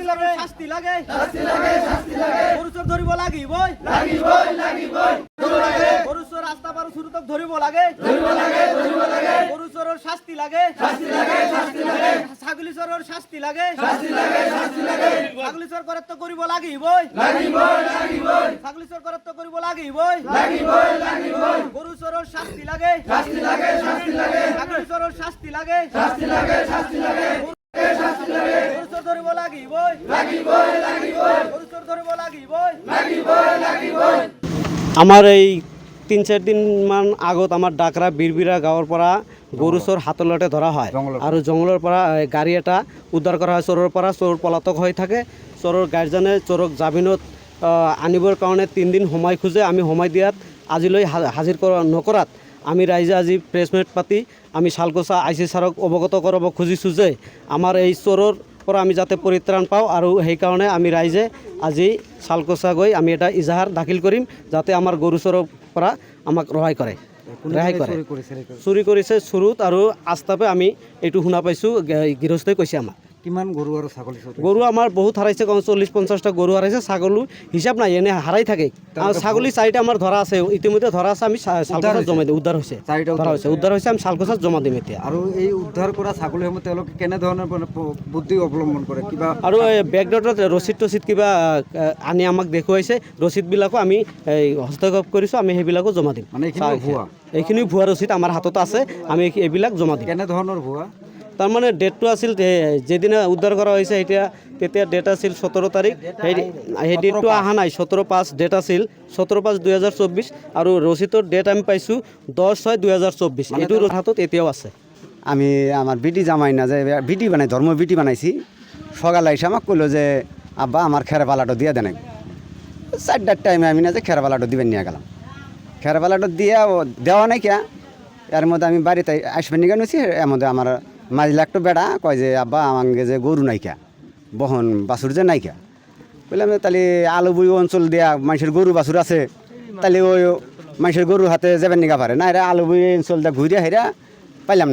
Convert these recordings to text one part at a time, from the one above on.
চোরের শাস্তি লাগে গরু চোর ধরিব লাগিবই গরু চোর রাস্তা পার শুরুতক ধরিব লাগে গরু চোরের শাস্তি লাগে ছাগলি চোরের শাস্তি লাগে ছাগলি চোর করে তো করিব লাগিবই ছাগলি চোর করে তো করিব লাগিবই গরু চোরের শাস্তি লাগে ছাগলি চোরের শাস্তি লাগে গরু চোর ধরিব লাগিবই গরু চোর ধরিব লাগিবই। আমার এই ৩-৪ দিন মান আগত আমার ডাকরা বীরবিরা গাঁৱৰ পৰা গৰু চোৰ হাতলতে ধৰা হয় আৰু জংগলৰ পৰা গাড়ী এটা উদ্ধাৰ কৰা হয়। চোৰৰ পৰা চোৰ পলাতক হৈ থাকে। চোৰৰ গাৰ্জেনে চোৰক জামিনত আনিবৰ কাৰণে 3 দিন সময় খোজে। আমি সময় দিয়াত আজিলৈ হাজিৰ নকৰাত আমি ৰাইজে আজি প্ৰেছ মিট পাতি আমি শালকোচা IC ছাৰক অৱগত কৰাব খুজিছোঁ যে আমাৰ এই চোৰৰ পৰা আমি যাতে পৰিত্ৰাণ পাওঁ আৰু সেইকাৰণে আমি ৰাইজে আজি শালকোচা গৈ আমি এটা ইজাহাৰ দাখিল কৰিম যাতে আমাৰ গৰু চোৰৰ পৰা আমাক ৰেহাই কৰে। চুৰি কৰিছে চুৰুত আৰু আস্তাপে আমি এইটো শুনা পাইছোঁ। গৃহস্থই কৈছে আমাক। কিমান গৰু আৰু ছাগলী গৰু আমাৰ বহুত হাৰাইছে, 40-50টা গৰু হাৰাইছে। ছাগলী হিচাপ নাই, এনে হাৰাই থাকে। আৰু ছাগলী 4টা আমাৰ ধৰা আছে, ইতিমধ্যে ধৰা আছে। আমি শালকোচাত জমা দিম। উদ্ধাৰ হৈছে, উদ্ধাৰ হৈছে। আমি শালকোচাত জমা দিম এতিয়া। আৰু এই উদ্ধাৰ কৰা ছাগলীসমূহ তেওঁলোকে কেনেধৰণৰ বুদ্ধি অৱলম্বন কৰে কিবা আৰু বেকডাউটত ৰচিদ কিবা আনি আমাক দেখুৱাইছে। ৰচিদবিলাকো আমি হস্তক্ষেপ কৰিছোঁ। আমি সেইবিলাকো জমা দিম। মানে এইখিনি ভুৱা ৰচিদ আমাৰ হাতত আছে। আমি এইবিলাক জমা দিম। কেনেধৰণৰ ভুৱা? তাৰমানে ডেটটো আছিল যেদিনা উদ্ধাৰ কৰা হৈছে তেতিয়া ডেট আছিল 17 তাৰিখ। সেই ডেটটো অহা নাই। 17/5 ডেট আছিল, 17/5/2024 আৰু ৰচিদৰ ডেট আমি পাইছোঁ 10/6/2024। এইটো হাতত এতিয়াও আছে। আমি আমার বিটি জামাই না যে বিটি বানাই ধর্ম বিটি বানাইছি। সকালে এসে আমাকে কইলো যে আব্বা আমার খেরে পালাটো দিয়ে দেন। 4টার টাইমে আমি না যে খেরে পালাটো দিবেন নিয়ে গেলাম। খেরে পালাটো দিয়ে দেওয়া নাই কে, এর মধ্যে আমি বাড়িতে আসবেন নিয়ে গেছি। এর মধ্যে আমার মাঝলে একটা বেড়া কয় যে আব্বা আমাকে যে গরু নাইকা বহন বাছুর যে নাইকা। বললাম তাহলে আলুবুই অঞ্চল দিয়া মানুষের গরু বাছুর আছে, তাহলে ওই মানুষের গরু হাতে যাবেন নিগা পারে না। এরা আলুবুই অঞ্চলটা ঘুরে হেরা পাইলাম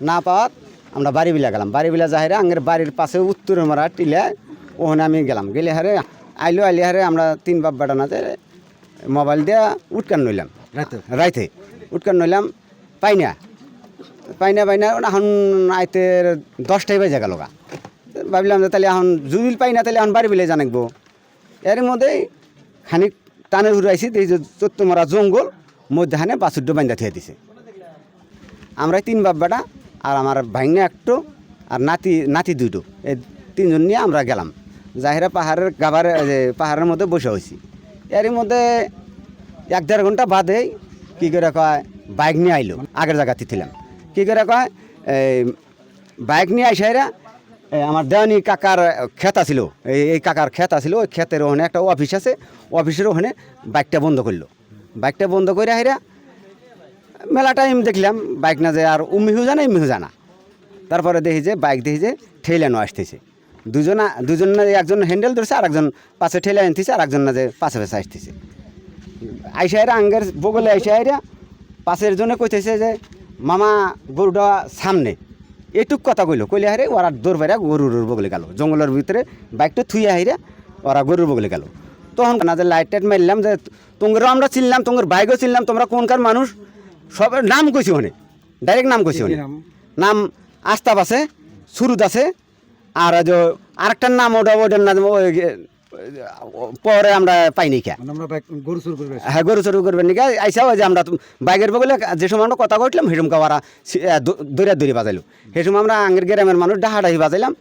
না পাওয়াত আমরা বাড়ি বিলা গেলাম। বাড়ি বিলা যাই আঙ্গের বাড়ির পাশে উত্তরে মারা টিলে ওখানে আমি গেলাম। গেলে হারে আইলি হারে আমরা 3 বাপ বেটা না মোবাইল দিয়ে উটকান নইলাম। রাইতে উটকান নইলাম পাইনা এখন আইতে 10টাই বাজে গেল গা। ভাবলাম যে তাহলে এখন জুবিল পাইনা তাহলে এখন বাড়ি বিলে জানাকবো। এর মধ্যেই খানিক টানে ঘুরাইছি চত্ব মারা জঙ্গল মধ্যখানে বাছুরটা বান্ধা থিয়ে দিছে। আমরা 3 বাপ বেটা আর আমার ভাইনা একটু আর নাতি 2টো, এই 3জন নিয়ে আমরা গেলাম। যাহিরা পাহাড়ের গাবারে পাহাড়ের মধ্যে বসে হয়েছি। এর মধ্যে 1-1.5 ঘন্টা বাদে কী করে কয় বাইক নিয়ে আইলো। আগের জায়গাতে ছিলাম। কী করে কয় বাইক নিয়ে আইসাইরা আমার দেওয়ানি কাকার ক্ষেত আছিল, এই কাকার ক্ষেত আছিল। ওই ক্ষেতের ওখানে একটা অফিস আছে, অফিসের ওখানে বাইকটা বন্ধ করলো। বাইকটা বন্ধ করে হাইরা মেলা টাইম দেখলাম বাইক না যে আর উমিহু জানা। তারপরে দেখি যে বাইক দেখি যে ঠেলানো আসতেছে। দুজন না একজন হ্যান্ডেল ধরছে আর একজন পাশে ঠেলে আনতেছে আর একজন না যে পাশে আসতেছে। আইসাইরা আঙ্গের বগলে আইসাইরা পাশের জন্য কইতেছে যে মামা গরুটা সামনে। এটুক কথা কইলে হারে ওরা দৌড় বাইরা গরুর বগলে গেল। জঙ্গলের ভিতরে বাইকটা থুইয়া হাইরা ওরা গরুর বগলে গেল। তখন না যে লাইট টাইট মারলাম যে তোমরাও আমরা চিনলাম, তোমার বাইকও চিনলাম, তোমরা কোনকার মানুষ সবের নাম কইছি। ওখানে ডাইরেক্ট নাম কইছি। নাম আস্তাব আছে, সুরুদ আছে, আর আরেকটার নাম ওটার নাম পরে আমরা পাইনি কে। হ্যাঁ, গরু চুরি করবেন নাকি আইসা যে আমরা বাইকের বগলে যে সময় আমরা কথা কইলাম সেরকম ওরা দৌড়ি বাজাইলো। সেই সময় আমরা আঙ্গের গ্রামের মানুষ ডাহাডাহি বাজাইলাম।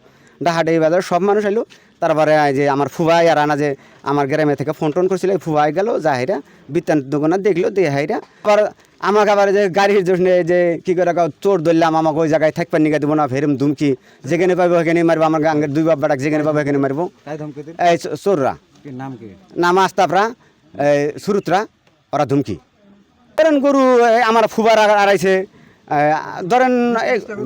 ডাহাডাহি বাজার সব মানুষ এলো। তারপরে যে আমার ফুবাই আর আনা যে আমার গ্রামে থেকে ফোন করছিল, ফুবাই গেল যাহিরা বিত্তান্ত দোকানে দেখলো দিয়ে হাইরা আবার আমাকে আবার যে গাড়ির জন্য যে কী করে চোর ধরলাম আমাকে ওই জায়গায় থাকবার নিয়ে দেবো না, ফেরম ধুমকি যেখানে পাবো সেখানে মারবো। আমার আঙ্গের 2 বাপ বেটাক যেখানে পাবো সেখানে মারবো। এই চোররা নাম আস্তাফরা সুরুতরা ওরা ধুমকি ধরেন। গরু আমার ফুবার আড়াইছে, ধরেন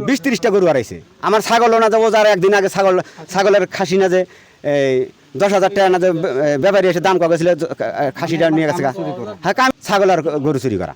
20-30টা গরু হারাইছে। আমার ছাগলও না যাবো যারা একদিন আগে ছাগলের খাসি না যে 10,000 টাকা না যে ব্যাপারী এসে দাম করেছিল খাসিটা নিয়ে গেছে। হ্যাঁ, ছাগল আর গরু চুরি করা।